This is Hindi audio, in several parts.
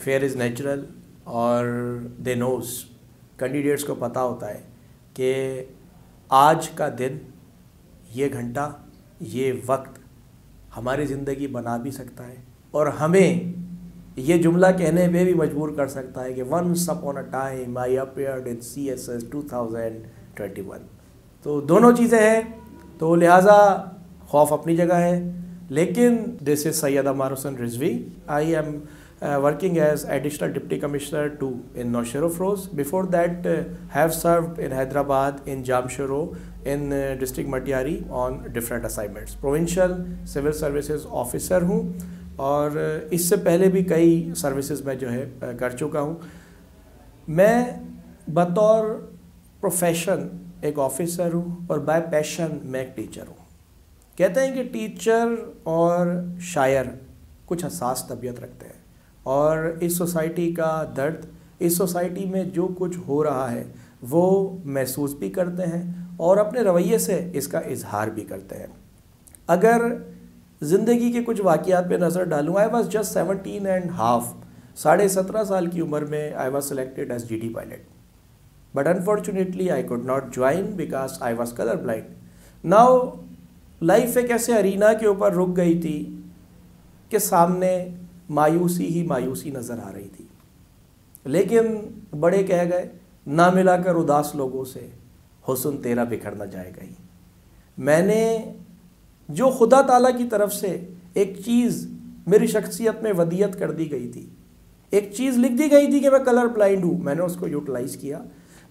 फेयर इज़ नेचुरल और दे नोज़, कैंडिडेट्स को पता होता है कि आज का दिन, ये घंटा, ये वक्त हमारी ज़िंदगी बना भी सकता है और हमें ये जुमला कहने पे भी मजबूर कर सकता है कि once upon a time I appeared in CSS 2021। तो दोनों चीज़ें हैं, तो लिहाजा खौफ अपनी जगह है। लेकिन this is Syed Amar Hussain Rizvi, I am working as additional deputy commissioner 2 in Nowshera Afroz. Before that have served in Hyderabad, in Jamshoro, in district Matiari on different assignments. Provincial civil services officer हूँ और इससे पहले भी कई सर्विसेज में जो है कर चुका हूँ। मैं बतौर प्रोफेशन एक ऑफिसर हूँ और बाय पैशन मैं एक टीचर हूँ। कहते हैं कि टीचर और शायर कुछ हसास तबीयत रखते हैं और इस सोसाइटी का दर्द, इस सोसाइटी में जो कुछ हो रहा है वो महसूस भी करते हैं और अपने रवैये से इसका इजहार भी करते हैं। अगर ज़िंदगी के कुछ वाक़यात पे नज़र डालूँ, I was just 17 and half, 17.5 साल की उम्र में I was selected as GD pilot, but unfortunately I could not join because I was colour blind. Now life एक ऐसे अरीना के ऊपर रुक गई थी कि सामने मायूसी ही मायूसी नज़र आ रही थी, लेकिन बड़े कह गए, ना मिलाकर उदास लोगों से हुस्न तेरा बिखर न जाएगा ही। मैंने जो खुदा ताला की तरफ से एक चीज़ मेरी शख्सियत में वदियत कर दी गई थी, एक चीज़ लिख दी गई थी कि मैं कलर ब्लाइंड हूँ, मैंने उसको यूटिलाइज़ किया,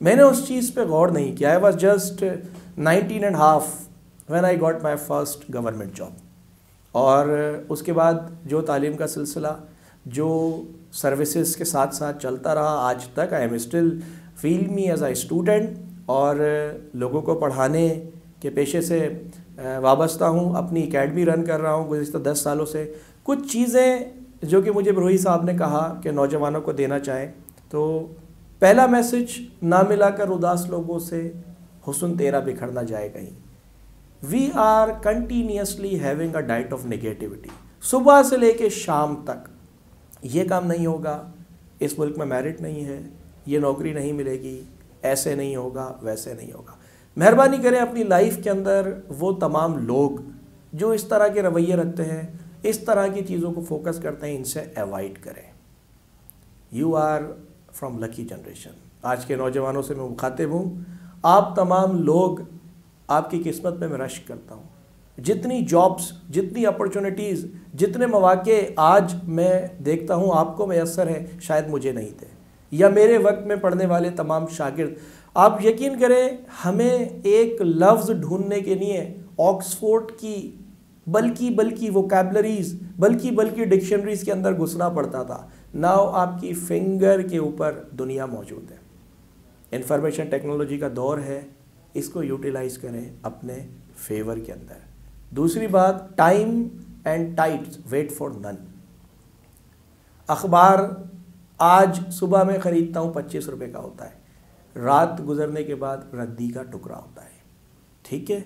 मैंने उस चीज़ पे गौर नहीं किया। आई was just 19 and half when I got my first government job. और उसके बाद जो तालीम का सिलसिला जो सर्विसेज के साथ साथ चलता रहा आज तक, I am still feel me as a student और लोगों को पढ़ाने के पेशे से वाबस्ता हूँ। अपनी एकेडमी रन कर रहा हूँ गुज़िश्ता 10 सालों से। कुछ चीज़ें जो कि मुझे बरूही साहब ने कहा कि नौजवानों को देना चाहें, तो पहला मैसेज, ना मिलाकर उदास लोगों से हुस्न तेरा बिखर ना जाए कहीं। We are continuously having a diet of negativity. सुबह से लेके शाम तक ये काम नहीं होगा, इस मुल्क में मेरिट नहीं है, ये नौकरी नहीं मिलेगी, ऐसे नहीं होगा, वैसे नहीं होगा। मेहरबानी करें अपनी लाइफ के अंदर वो तमाम लोग जो इस तरह के रवैये रखते हैं, इस तरह की चीज़ों को फोकस करते हैं, इनसे अवॉइड करें। You are from lucky generation. आज के नौजवानों से मैं मुखातिब हूँ। आप तमाम लोग, आपकी किस्मत पे मैं रश्क करता हूँ। जितनी जॉब्स, जितनी अपॉर्चुनिटीज़, जितने मौके आज मैं देखता हूँ आपको मैसर है, शायद मुझे नहीं थे, या मेरे वक्त में पढ़ने वाले तमाम शागिर्द। आप यकीन करें, हमें एक लफ्ज़ ढूंढने के लिए ऑक्सफोर्ड की बल्कि वोकैबलरीज़, बल्कि डिक्शनरीज़ के अंदर घुसना पड़ता था। नाउ आपकी फिंगर के ऊपर दुनिया मौजूद है। इंफॉर्मेशन टेक्नोलॉजी का दौर है, इसको यूटिलाइज करें अपने फेवर के अंदर। दूसरी बात, time and tides wait for none. अखबार आज सुबह में ख़रीदता हूँ 25 रुपये का होता है, रात गुजरने के बाद रद्दी का टुकड़ा होता है। ठीक है,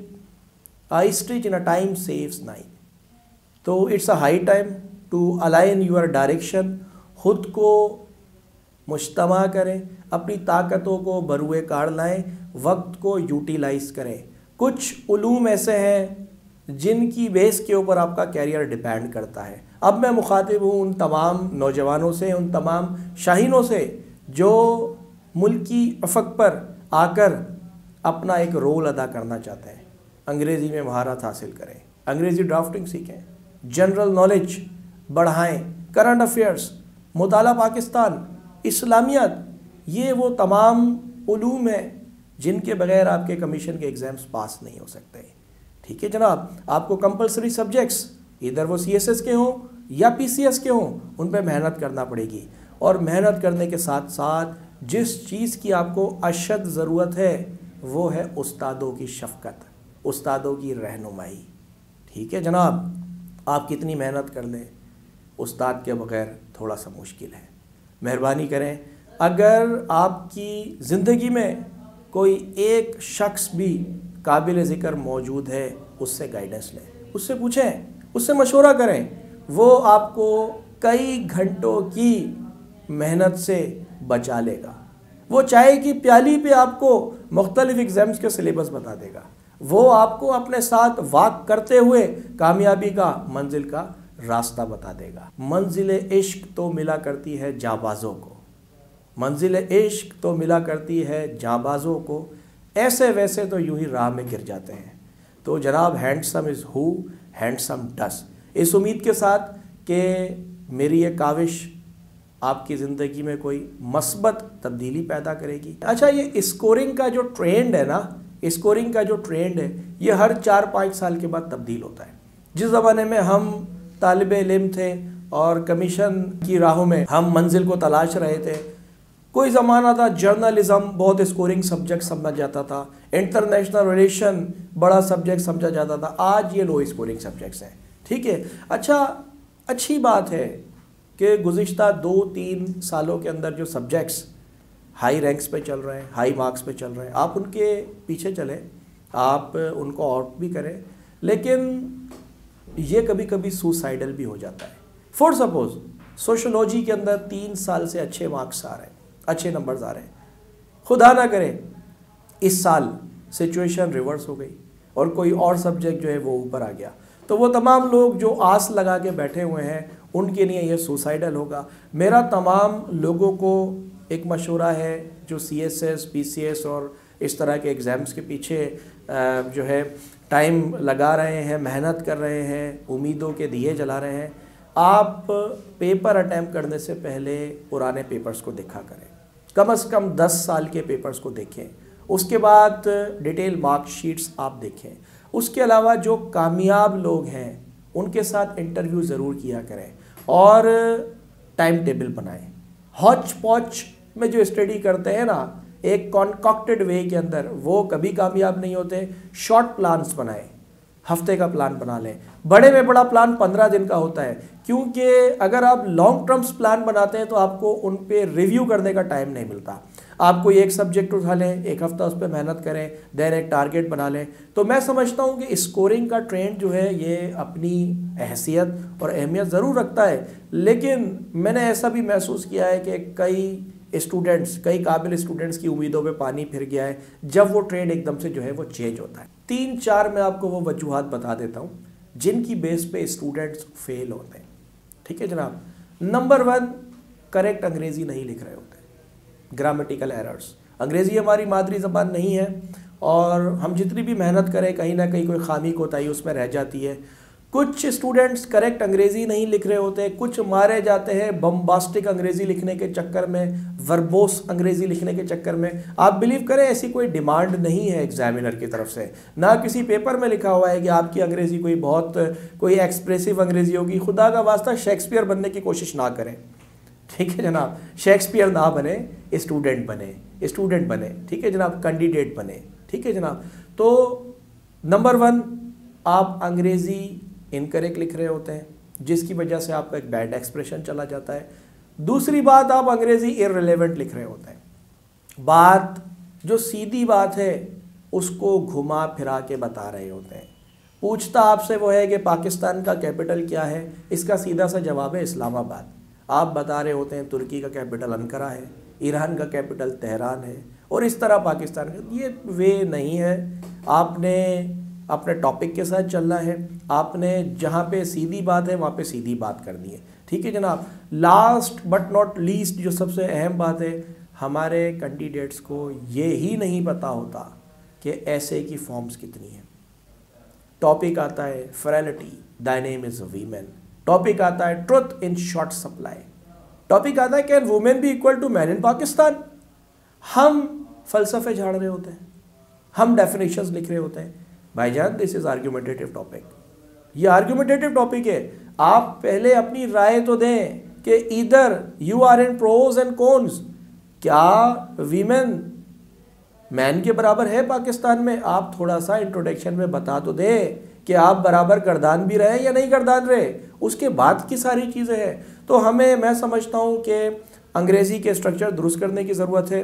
a stitch in a time saves 9। तो it's a high time to align your direction. खुद को मुज्तमा करें, अपनी ताकतों को बरूए कार लाएं, वक्त को यूटिलाइज करें। कुछ उलूम ऐसे हैं जिनकी बेस के ऊपर आपका कैरियर डिपेंड करता है। अब मैं मुखातिब हूँ उन तमाम नौजवानों से, उन तमाम शाहीनों से जो मुल्की अफक पर आकर अपना एक रोल अदा करना चाहते हैं। अंग्रेज़ी में महारत हासिल करें, अंग्रेज़ी ड्राफ्टिंग सीखें, जनरल नॉलेज बढ़ाएं, करंट अफेयर्स, मुताला पाकिस्तान, इस्लामियत, ये वो तमाम उलूम हैं जिनके बगैर आपके कमीशन के एग्ज़ाम्स पास नहीं हो सकते। ठीक है जनाब, आपको कंपलसरी सब्जेक्ट्स, इधर वो CSS के हों या PCS के हों, उन पर मेहनत करना पड़ेगी। और मेहनत करने के साथ साथ जिस चीज़ की आपको अशद ज़रूरत है वो है उस्तादों की शफ़क़त, उस्तादों की रहनुमाई। ठीक है जनाब, आप कितनी मेहनत कर लें, उस्ताद के बगैर थोड़ा सा मुश्किल है। मेहरबानी करें, अगर आपकी ज़िंदगी में कोई एक शख्स भी काबिल ज़िक्र मौजूद है, उससे गाइडेंस लें, उससे पूछें, उससे मशवरा करें। वो आपको कई घंटों की मेहनत से बचा लेगा। वो चाय की प्याली पे आपको मुख्तलिफ एग्ज़ाम्स के सिलेबस बता देगा। वो आपको अपने साथ वॉक करते हुए कामयाबी का मंजिल का रास्ता बता देगा। मंजिल इश्क तो मिला करती है जाबाज़ों को, मंजिल इश्क तो मिला करती है जाबाज़ों को, ऐसे वैसे तो यूं ही राह में गिर जाते हैं। तो जनाब, हैंडसम इज़ हु हैंडसम डस। इस उम्मीद के साथ कि मेरी ये काविश आपकी ज़िंदगी में कोई मस्बत तब्दीली पैदा करेगी। अच्छा, ये स्कोरिंग का जो ट्रेंड है ना, स्कोरिंग का जो ट्रेंड है, ये हर 4-5 साल के बाद तब्दील होता है। जिस ज़माने में हम तालिबे इल्म थे और कमीशन की राहों में हम मंजिल को तलाश रहे थे, कोई ज़माना था जर्नलिज़म बहुत स्कोरिंग सब्जेक्ट समझा जाता था, इंटरनेशनल रिलेशन बड़ा सब्जेक्ट समझा जाता था। आज ये लो स्कोरिंग सब्जेक्ट्स हैं। ठीक है। अच्छा, अच्छी बात है कि गुज़िश्ता 2-3 सालों के अंदर जो सब्जेक्ट्स हाई रैंक्स पे चल रहे हैं, हाई मार्क्स पे चल रहे हैं, आप उनके पीछे चलें, आप उनको आउट भी करें, लेकिन ये कभी कभी सुसाइडल भी हो जाता है। फॉर सपोज सोशोलॉजी के अंदर 3 साल से अच्छे मार्क्स आ रहे हैं, अच्छे नंबर्स आ रहे हैं, खुदा ना करे इस साल सिचुएशन रिवर्स हो गई और कोई और सब्जेक्ट जो है वो ऊपर आ गया, तो वो तमाम लोग जो आस लगा के बैठे हुए हैं उनके लिए ये सुसाइडल होगा। मेरा तमाम लोगों को एक मशवरा है जो CSS, PCS और इस तरह के एग्ज़ाम्स के पीछे जो है टाइम लगा रहे हैं, मेहनत कर रहे हैं, उम्मीदों के दिए जला रहे हैं, आप पेपर अटैम्प्ट करने से पहले पुराने पेपर्स को देखा करें। कम से कम 10 साल के पेपर्स को देखें, उसके बाद डिटेल मार्कशीट्स आप देखें। उसके अलावा जो कामयाब लोग हैं उनके साथ इंटरव्यू ज़रूर किया करें और टाइम टेबल बनाएं। हॉच पॉच में जो स्टडी करते हैं ना, एक कॉन्कॉक्टेड वे के अंदर, वो कभी कामयाब नहीं होते। शॉर्ट प्लान्स बनाएं, हफ्ते का प्लान बना लें। बड़े में बड़ा प्लान 15 दिन का होता है, क्योंकि अगर आप लॉन्ग टर्म्स प्लान बनाते हैं तो आपको उन पे रिव्यू करने का टाइम नहीं मिलता। आप कोई एक सब्जेक्ट उठा लें, एक हफ्ता उस पर मेहनत करें, देन एक टारगेट बना लें। तो मैं समझता हूँ कि स्कोरिंग का ट्रेंड जो है ये अपनी हैसियत और अहमियत ज़रूर रखता है, लेकिन मैंने ऐसा भी महसूस किया है कि कई काबिल स्टूडेंट्स की उम्मीदों पे पानी फिर गया है जब वो ट्रेंड एकदम से जो है वो चेंज होता है। 3-4 मैं आपको वो वजूहात बता देता हूँ जिनकी बेस पे स्टूडेंट्स फेल होते हैं। ठीक है जनाब। नंबर 1, करेक्ट अंग्रेज़ी नहीं लिख रहे होते, ग्रामेटिकल एरर्स। अंग्रेज़ी हमारी मादरी ज़बान नहीं है और हम जितनी भी मेहनत करें कहीं ना कहीं कोई खामी कोताही उसमें रह जाती है। कुछ स्टूडेंट्स करेक्ट अंग्रेज़ी नहीं लिख रहे होते, कुछ मारे जाते हैं बम्बास्टिक अंग्रेज़ी लिखने के चक्कर में, वर्बोस अंग्रेज़ी लिखने के चक्कर में। आप बिलीव करें, ऐसी कोई डिमांड नहीं है एग्जामिनर की तरफ से, ना किसी पेपर में लिखा हुआ है कि आपकी अंग्रेज़ी कोई एक्सप्रेसिव अंग्रेज़ी होगी। खुदा का वास्ता शेक्सपियर बनने की कोशिश ना करें। ठीक है जनाब, शेक्सपियर ना बने, स्टूडेंट बने। ठीक है जनाब, कैंडिडेट बने। ठीक है जनाब। तो नंबर 1, आप अंग्रेज़ी इनकरेक्ट लिख रहे होते हैं, जिसकी वजह से आपका एक बैड एक्सप्रेशन चला जाता है। दूसरी बात, आप अंग्रेज़ी इररिलेवेंट लिख रहे होते हैं। बात जो सीधी बात है उसको घुमा फिरा के बता रहे होते हैं। पूछता आपसे वो है कि पाकिस्तान का कैपिटल क्या है, इसका सीधा सा जवाब है इस्लामाबाद। आप बता रहे होते हैं तुर्की का कैपिटल अंकारा है, ईरान का कैपिटल तेहरान है, और इस तरह पाकिस्तान का। ये वे नहीं है। आपने अपने टॉपिक के साथ चलना है, आपने जहाँ पे सीधी बात है वहाँ पे सीधी बात करनी है। ठीक है जनाब। लास्ट बट नॉट लीस्ट, जो सबसे अहम बात है, हमारे कैंडिडेट्स को ये ही नहीं पता होता कि ऐसे की फॉर्म्स कितनी हैं। टॉपिक आता है frailty, the name is women. Topic आता है truth in short supply. Topic आता है can women be equal to man in Pakistan. हम फलसफे झाड़ रहे होते हैं, हम डेफिनेशंस लिख रहे होते हैं। भाईजान, दिस इज आर्ग्यूमेंटेटिव टॉपिक। ये आर्ग्यूमेंटेटिव टॉपिक है। आप पहले अपनी राय तो दें कि इधर you are in pros and cons. क्या वीमेन मैन के बराबर है पाकिस्तान में? आप थोड़ा सा इंट्रोडक्शन में बता तो दें कि आप बराबर गर्दान भी रहे या नहीं गर्दान रहे, उसके बाद की सारी चीज़ें हैं। तो मैं समझता हूँ कि अंग्रेज़ी के स्ट्रक्चर दुरुस्त करने की ज़रूरत है,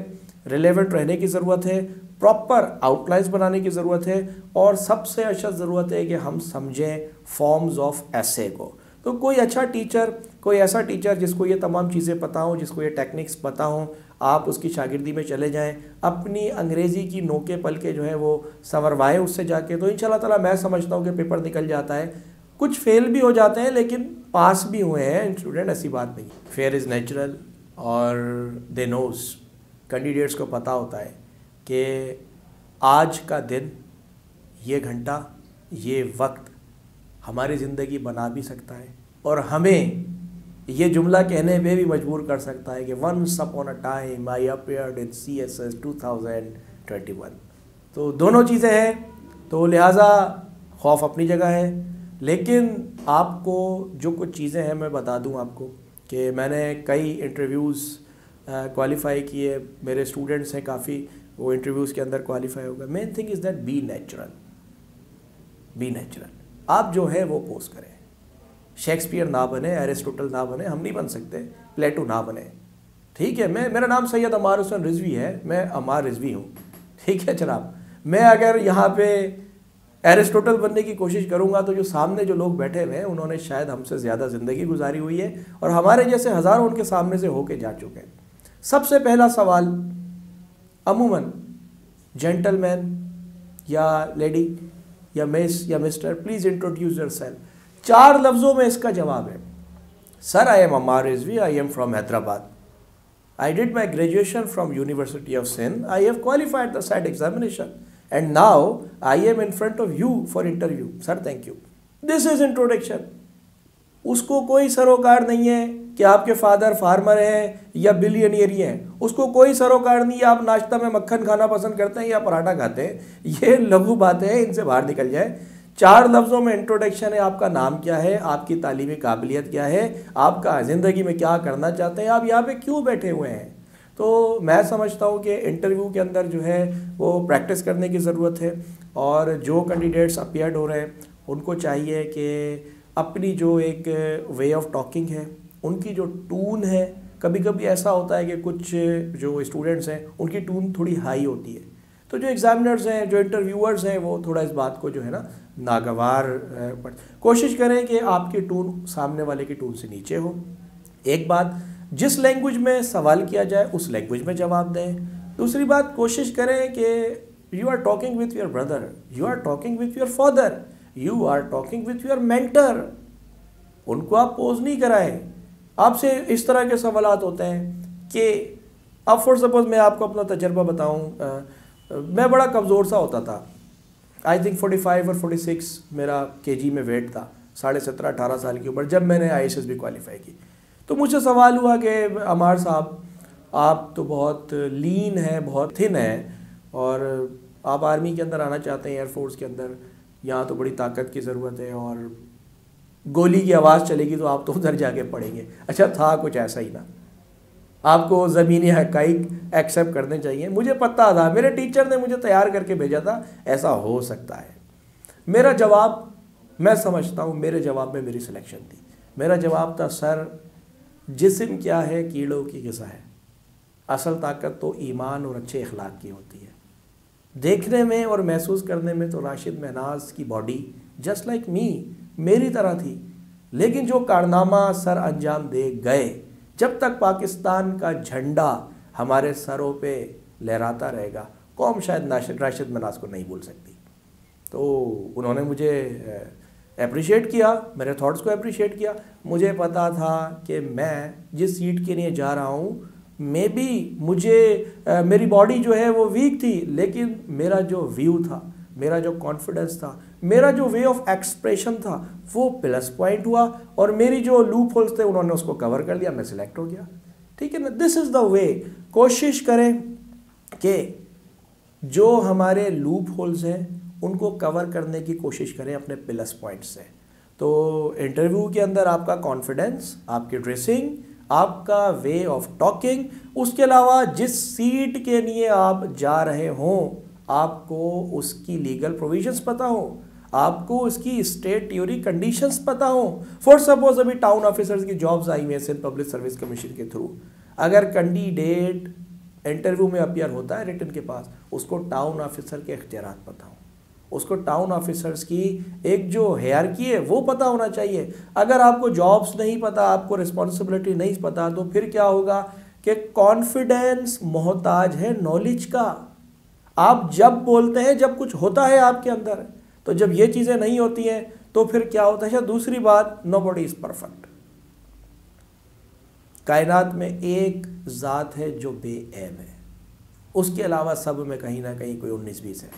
रिलेवेंट रहने की ज़रूरत है, प्रॉपर आउटलाइंस बनाने की ज़रूरत है, और सबसे अच्छा ज़रूरत है कि हम समझें फॉर्म्स ऑफ एसे को। तो कोई अच्छा टीचर, कोई ऐसा टीचर जिसको ये तमाम चीज़ें पता हों, जिसको ये टेक्निक्स पता हों, आप उसकी शागिर्दी में चले जाएं, अपनी अंग्रेज़ी की नोके पल के जो है वो संवरवाएं उससे जाके, तो इंशाल्लाह ताला मैं समझता हूँ कि पेपर निकल जाता है। कुछ फेल भी हो जाते हैं लेकिन पास भी हुए हैं स्टूडेंट, ऐसी बात नहीं। फेयर इज़ नेचुरल और दे नोज़, कैंडिडेट्स को पता होता है कि आज का दिन, ये घंटा, ये वक्त हमारी ज़िंदगी बना भी सकता है और हमें ये जुमला कहने पे भी मजबूर कर सकता है कि once upon a time I appeared in CSS 2021। तो दोनों चीज़ें हैं, तो लिहाजा खौफ अपनी जगह है, लेकिन आपको जो कुछ चीज़ें हैं मैं बता दूं आपको कि मैंने कई इंटरव्यूज़ क्वालिफ़ाई किए, मेरे स्टूडेंट्स हैं काफ़ी, वो इंटरव्यूज़ के अंदर क्वालिफाई होगा। Main thing is that be natural, be natural. आप जो है वो पोज करें, शेक्सपियर ना बने, एरिस्टोटल ना बने, हम नहीं बन सकते, प्लेटो ना बने, ठीक है। मेरा नाम सैयद अमार हुसैन रिजवी है, मैं अमार रिजवी हूँ, ठीक है जनाब। मैं अगर यहाँ पे एरिस्टोटल बनने की कोशिश करूँगा तो जो सामने जो लोग बैठे हुए हैं उन्होंने शायद हमसे ज़्यादा ज़िंदगी गुजारी हुई है और हमारे जैसे हज़ारों उनके सामने से होके जा चुके हैं। सबसे पहला सवाल, अमूमन जेंटलमैन या लेडी या मिस या मिस्टर, प्लीज़ इंट्रोड्यूस योरसेल्फ। 4 लफ्ज़ों में इसका जवाब है, sir I am Amar Rizvi, I am from Hyderabad, I did my graduation from University of Sindh, I have qualified the SAT examination and now I am in front of you for interview. Sir, thank you. This is introduction. उसको कोई सरोकार नहीं है कि आपके फादर फार्मर हैं या बिलियनियर ही हैं, उसको कोई सरोकार नहीं है आप नाश्ता में मक्खन खाना पसंद करते हैं या पराठा खाते हैं, ये लघु बातें हैं, इनसे बाहर निकल जाए। 4 लफ्ज़ों में इंट्रोडक्शन है, आपका नाम क्या है, आपकी तालीमी काबिलियत क्या है, आपका ज़िंदगी में क्या करना चाहते हैं, आप यहाँ पे क्यों बैठे हुए हैं। तो मैं समझता हूँ कि इंटरव्यू के अंदर जो है वो प्रैक्टिस करने की ज़रूरत है और जो कैंडिडेट्स अपीयर्ड हो रहे हैं उनको चाहिए कि अपनी जो एक वे ऑफ टॉकिंग है, उनकी जो टून है, कभी कभी ऐसा होता है कि कुछ जो स्टूडेंट्स हैं उनकी टून थोड़ी हाई होती है, तो जो एग्जामिनर्स हैं, जो इंटरव्यूअर्स हैं, वो थोड़ा इस बात को जो है ना नागवार कोशिश करें कि आपकी टून सामने वाले की टून से नीचे हो। एक बात, जिस लैंग्वेज में सवाल किया जाए उस लैंग्वेज में जवाब दें। दूसरी बात, कोशिश करें कि you are talking with your brother, you are talking with your father, you are talking with your mentor. उनको आप पोज नहीं कराएं। आपसे इस तरह के सवालात होते हैं कि अब फॉर सपोज मैं आपको अपना तजर्बा बताऊं, मैं बड़ा कमज़ोर सा होता था, आई थिंक 45 और 46 मेरा केजी में वेट था, 17.5-18 साल की उम्र, जब मैंने IAS भी क्वालिफाई की। तो मुझसे सवाल हुआ कि अमार साहब आप तो बहुत लीन हैं, बहुत थिन हैं और आप आर्मी के अंदर आना चाहते हैं, एयरफोर्स के अंदर, यहाँ तो बड़ी ताकत की ज़रूरत है और गोली की आवाज़ चलेगी तो आप तो उधर जाके पड़ेंगे। अच्छा, था कुछ ऐसा ही ना, आपको ज़मीनी हक़ाइक़ एक्सेप्ट करने चाहिए। मुझे पता था, मेरे टीचर ने मुझे तैयार करके भेजा था, ऐसा हो सकता है। मेरा जवाब, मैं समझता हूँ मेरे जवाब में मेरी सिलेक्शन थी। मेरा जवाब था, सर जिस्म क्या है, कीड़ों की ग़िज़ा है, असल ताकत तो ईमान और अच्छे अखलाक की होती है। देखने में और महसूस करने में तो राशिद महनाज की बॉडी जस्ट लाइक मी, मेरी तरह थी, लेकिन जो कारनामा सर अंजाम दे गए, जब तक पाकिस्तान का झंडा हमारे सरों पे लहराता रहेगा, कौम शायद राशिद महनाज को नहीं भूल सकती। तो उन्होंने मुझे अप्रिशिएट किया, मेरे थॉट्स को अप्रिशिएट किया। मुझे पता था कि मैं जिस सीट के लिए जा रहा हूँ, मे बी मुझे मेरी बॉडी जो है वो वीक थी, लेकिन मेरा जो व्यू था, मेरा जो कॉन्फिडेंस था, मेरा जो वे ऑफ एक्सप्रेशन था, वो प्लस पॉइंट हुआ और मेरी जो लूप होल्स थे उन्होंने उसको कवर कर लिया, मैं सिलेक्ट हो गया। ठीक है ना, दिस इज़ द वे। कोशिश करें कि जो हमारे लूप होल्स हैं उनको कवर करने की कोशिश करें अपने प्लस पॉइंट से। तो इंटरव्यू के अंदर आपका कॉन्फिडेंस, आपकी ड्रेसिंग, आपका वे ऑफ टॉकिंग, उसके अलावा जिस सीट के लिए आप जा रहे हों आपको उसकी लीगल प्रोविजंस पता हो, आपको उसकी स्टेट्यूटरी कंडीशंस पता हो। फॉर सपोज अभी टाउन ऑफिसर्स की जॉब्स आई हुई हैं सिंध पब्लिक सर्विस कमीशन के थ्रू, अगर कैंडिडेट इंटरव्यू में अपीयर होता है रिटन के पास, उसको टाउन ऑफिसर के इख्तियारात पता हो, उसको टाउन ऑफिसर्स की एक जो हायरार्की है वो पता होना चाहिए। अगर आपको जॉब्स नहीं पता, आपको रिस्पॉन्सिबिलिटी नहीं पता, तो फिर क्या होगा कि कॉन्फिडेंस मोहताज है नॉलेज का। आप जब बोलते हैं जब कुछ होता है आपके अंदर, तो जब ये चीज़ें नहीं होती हैं तो फिर क्या होता है। दूसरी बात, नोबडी इज़ परफेक्ट। कायनात में एक ज़ात है जो बेऐब है, उसके अलावा सब में कहीं ना कहीं कोई 19-20 है।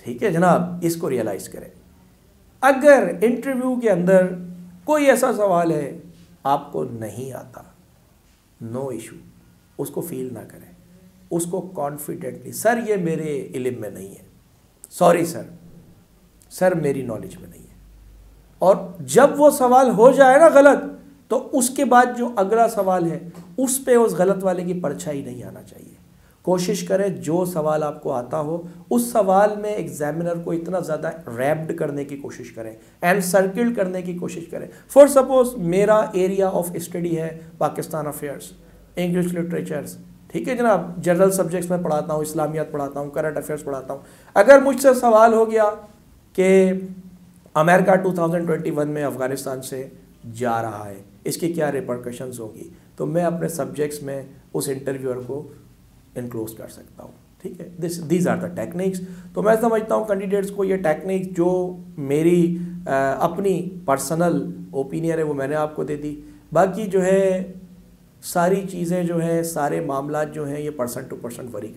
ठीक है जनाब, इसको रियलाइज़ करें। अगर इंटरव्यू के अंदर कोई ऐसा सवाल है आपको नहीं आता, नो इशू, उसको फील ना करें, उसको कॉन्फिडेंटली, सर ये मेरे इल्म में नहीं है, सॉरी सर मेरी नॉलेज में नहीं है। और जब वो सवाल हो जाए ना गलत, तो उसके बाद जो अगला सवाल है उस पे उस गलत वाले की परछाई नहीं आना चाहिए। कोशिश करें जो सवाल आपको आता हो उस सवाल में एग्जामिनर को इतना ज़्यादा रैप्ड करने की कोशिश करें, एंड सर्किल करने की कोशिश करें। फॉर सपोज मेरा एरिया ऑफ स्टडी है पाकिस्तान अफेयर्स, इंग्लिश लिटरेचर्स, ठीक है जनाब, जनरल सब्जेक्ट्स में पढ़ाता हूँ, इस्लामियात पढ़ाता हूँ, करंट अफेयर्स पढ़ाता हूँ। अगर मुझसे सवाल हो गया कि अमेरिका 2021 में अफ़गानिस्तान से जा रहा है, इसकी क्या रिपरकशंस होगी, तो मैं अपने सब्जेक्ट्स में उस इंटरव्यूअर को इनक्लोज कर सकता हूँ। ठीक है, दीज आर द टेक्निक्स। तो मैं समझता हूँ कैंडिडेट्स को ये टेक्निक्स, जो मेरी अपनी पर्सनल ओपिनियन है वो मैंने आपको दे दी। बाकी जो है सारी चीज़ें जो है, सारे मामला जो हैं, ये पर्सन टू पर्सन वरी